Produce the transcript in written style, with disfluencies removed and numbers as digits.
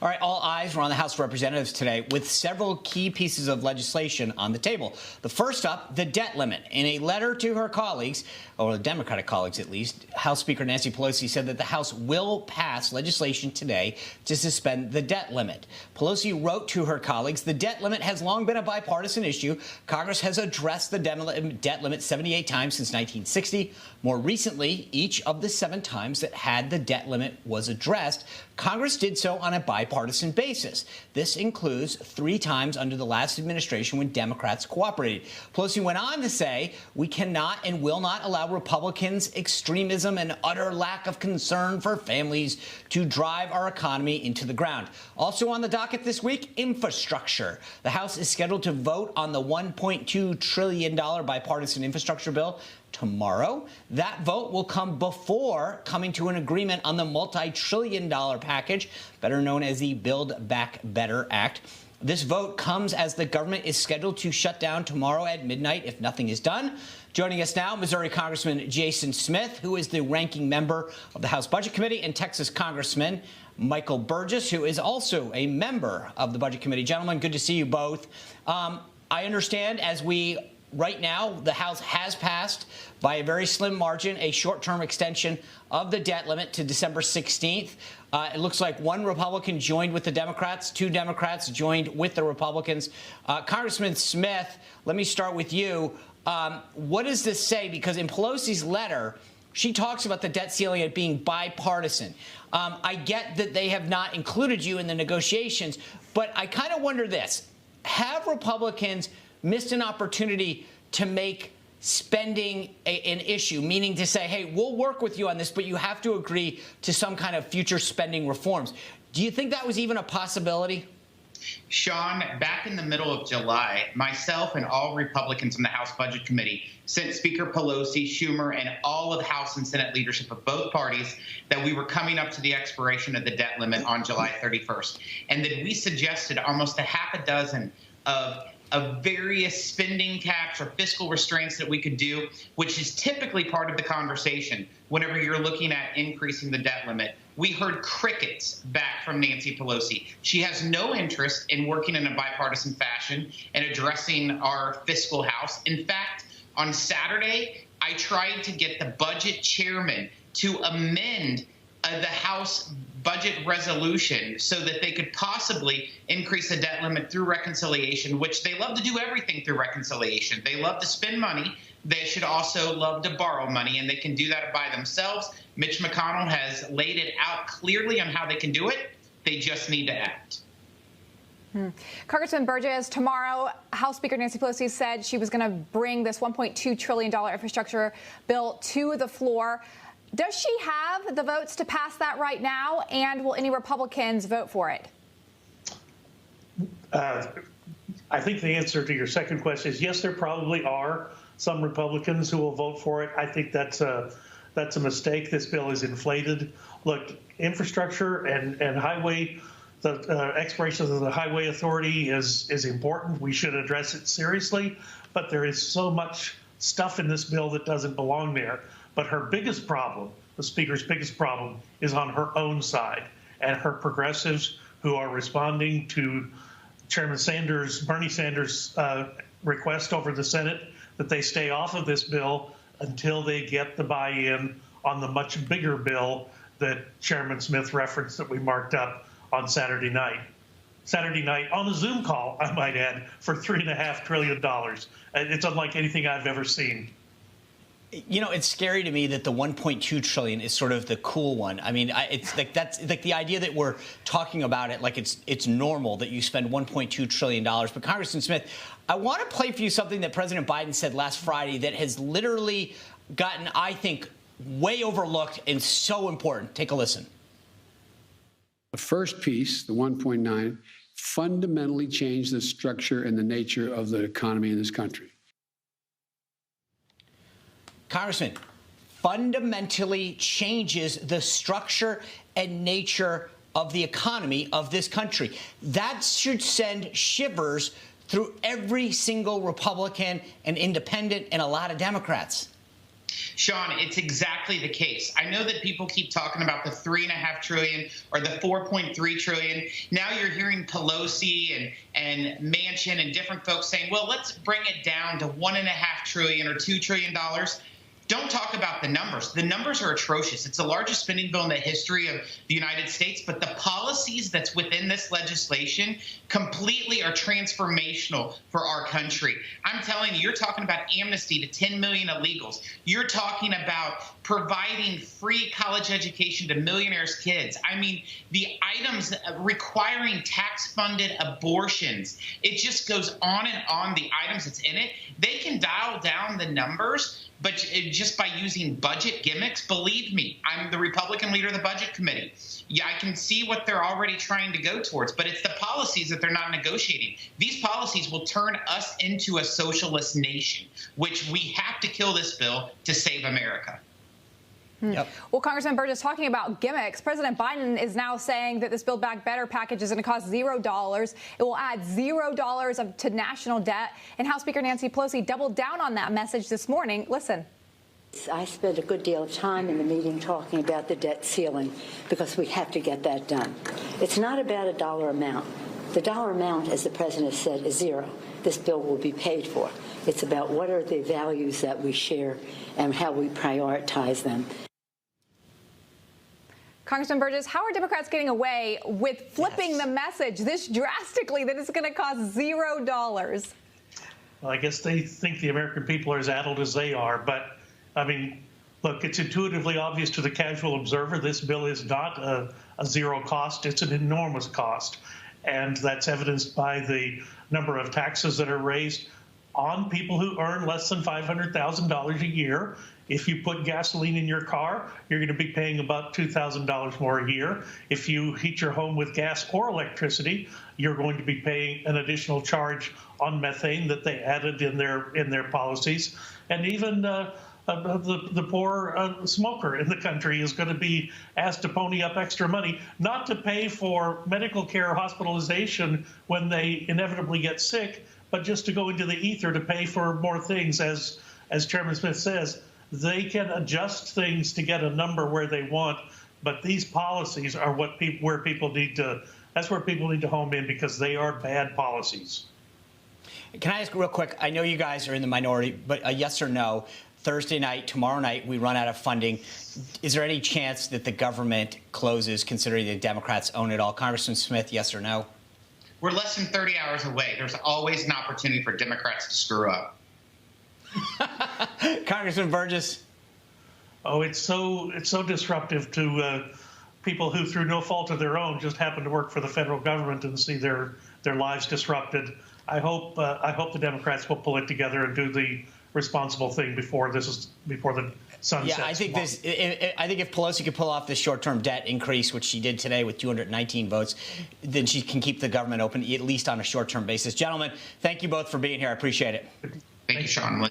All right, all eyes were on the House of Representatives today with several key pieces of legislation on the table. The first up, the debt limit. In a letter to her colleagues, or the Democratic colleagues at least, House Speaker Nancy Pelosi said that the House will pass legislation today to suspend the debt limit. Pelosi wrote to her colleagues, the debt limit has long been a bipartisan issue. Congress has addressed the debt limit 78 times since 1960. More recently, each of the 7 times that had the debt limit was addressed, Congress did so on a bipartisan basis. This includes 3 times under the last administration when Democrats cooperated. Pelosi went on to say, we cannot and will not allow Republicans' extremism and utter lack of concern for families to drive our economy into the ground. Also on the docket this week, infrastructure. The House is scheduled to vote on the $1.2 trillion bipartisan infrastructure bill tomorrow. That vote will come before coming to an agreement on the multi-trillion-dollar package, better known as the Build Back Better Act. This vote comes as the government is scheduled to shut down tomorrow at midnight if nothing is done. Joining us now, Missouri Congressman Jason Smith, who is the ranking member of the House Budget Committee, and Texas Congressman Michael Burgess, who is also a member of the Budget Committee. Gentlemen, good to see you both. I understand right now, the House has passed by a very slim margin a short-term extension of the debt limit to December 16th. It looks like 1 Republican joined with the Democrats, 2 Democrats joined with the Republicans. Congressman Smith, let me start with you. What does this say? Because in Pelosi's letter, she talks about the debt ceiling as being bipartisan. I get that they have not included you in the negotiations, but I kind of wonder this. Have Republicans missed an opportunity to make spending an issue, meaning to say, hey, we'll work with you on this, but you have to agree to some kind of future spending reforms? Do you think that was even a possibility? Sean, back in the middle of July, myself and all Republicans in the House Budget Committee sent Speaker Pelosi, Schumer, and all of the House and Senate leadership of both parties that we were coming up to the expiration of the debt limit on July 31st, and that we suggested almost a half a dozen of various spending caps or fiscal restraints that we could do, which is typically part of the conversation whenever you're looking at increasing the debt limit. We heard crickets back from Nancy Pelosi. She has no interest in working in a bipartisan fashion and addressing our fiscal house. In fact, on Saturday, I tried to get the budget chairman to amend the House budget resolution so that they could possibly increase the debt limit through reconciliation, which they love to do everything through reconciliation. They love to spend money. They should also love to borrow money, and they can do that by themselves. Mitch McConnell has laid it out clearly on how they can do it. They just need to act. Congressman Burgess, tomorrow, House Speaker Nancy Pelosi said she was going to bring this $1.2 trillion infrastructure bill to the floor. Does she have the votes to pass that right now, and will any Republicans vote for it? I think the answer to your second question is yes, there probably are some Republicans who will vote for it. I think that's a mistake. This bill is inflated. Look, infrastructure and highway, the expiration of the Highway Authority is important. We should address it seriously, but there is so much stuff in this bill that doesn't belong there. But her biggest problem, the Speaker's biggest problem, is on her own side and her progressives who are responding to Chairman Bernie Sanders' request over the Senate that they stay off of this bill until they get the buy-in on the much bigger bill that Chairman Smith referenced that we marked up on Saturday night. Saturday night on a Zoom call, I might add, for $3.5 trillion. It's unlike anything I've ever seen. You know, it's scary to me that the $1.2 trillion is sort of the cool one. I mean, it's like that's like the idea that we're talking about it like it's normal that you spend $1.2 trillion. But Congressman Smith, I want to play for you something that President Biden said last Friday that has literally gotten, I think, way overlooked and so important. Take a listen. The first piece, the 1.9, fundamentally changed the structure and the nature of the economy in this country. Congressman, fundamentally changes the structure and nature of the economy of this country. That should send shivers through every single Republican and independent and a lot of Democrats. Sean, it's exactly the case. I know that people keep talking about the $3.5 trillion or the $4.3 trillion. Now you're hearing Pelosi and Manchin and different folks saying, well, let's bring it down to $1.5 trillion or $2 trillion. Don't talk about the numbers. The numbers are atrocious. It's the largest spending bill in the history of the United States, but the policies that's within this legislation completely are transformational for our country. I'm telling you, you're talking about amnesty to 10 million illegals. You're talking about providing free college education to millionaires' kids. I mean, the items requiring tax-funded abortions. It just goes on and on, the items that's in it. They can dial down the numbers, but just by using budget gimmicks, believe me, I'm the Republican leader of the Budget Committee. Yeah, I can see what they're already trying to go towards, but it's the policies that they're not negotiating. These policies will turn us into a socialist nation, which we have to kill this bill to save America. Yep. Well, Congressman Burgess, talking about gimmicks, President Biden is now saying that this Build Back Better package is going to cost $0. It will add $0 to national debt. And House Speaker Nancy Pelosi doubled down on that message this morning. Listen. I spent a good deal of time in the meeting talking about the debt ceiling because we have to get that done. It's not about a dollar amount. The dollar amount, as the president said, is zero. This bill will be paid for. It's about what are the values that we share and how we prioritize them. Congressman Burgess, how are Democrats getting away with flipping the message this drastically that it's going to cost $0? Well, I guess they think the American people are as addled as they are. But, I mean, look, it's intuitively obvious to the casual observer this bill is not a zero cost. It's an enormous cost. And that's evidenced by the number of taxes that are raised on people who earn less than $500,000 a year. If you put gasoline in your car, you're going to be paying about $2,000 more a year. If you heat your home with gas or electricity, you're going to be paying an additional charge on methane that they added in their policies. And even the poor smoker in the country is going to be asked to pony up extra money, not to pay for medical care or hospitalization when they inevitably get sick, but just to go into the ether to pay for more things. As Chairman Smith says, they can adjust things to get a number where they want, but these policies are where people need to home in because they are bad policies. Can I ask real quick? I know you guys are in the minority, but a yes or no. Thursday night, tomorrow night, we run out of funding. Is there any chance that the government closes, considering the Democrats own it all? Congressman Smith, yes or no? We're less than 30 hours away. There's always an opportunity for Democrats to screw up. Congressman Burgess. Oh, it's so disruptive to people who, through no fault of their own, just happen to work for the federal government and see their lives disrupted. I hope the Democrats will pull it together and do the responsible thing before the sun sets. Yeah, I think if Pelosi could pull off this short-term debt increase, which she did today with 219 votes, then she can keep the government open, at least on a short-term basis. Gentlemen, thank you both for being here. I appreciate it. Thank you, Sean.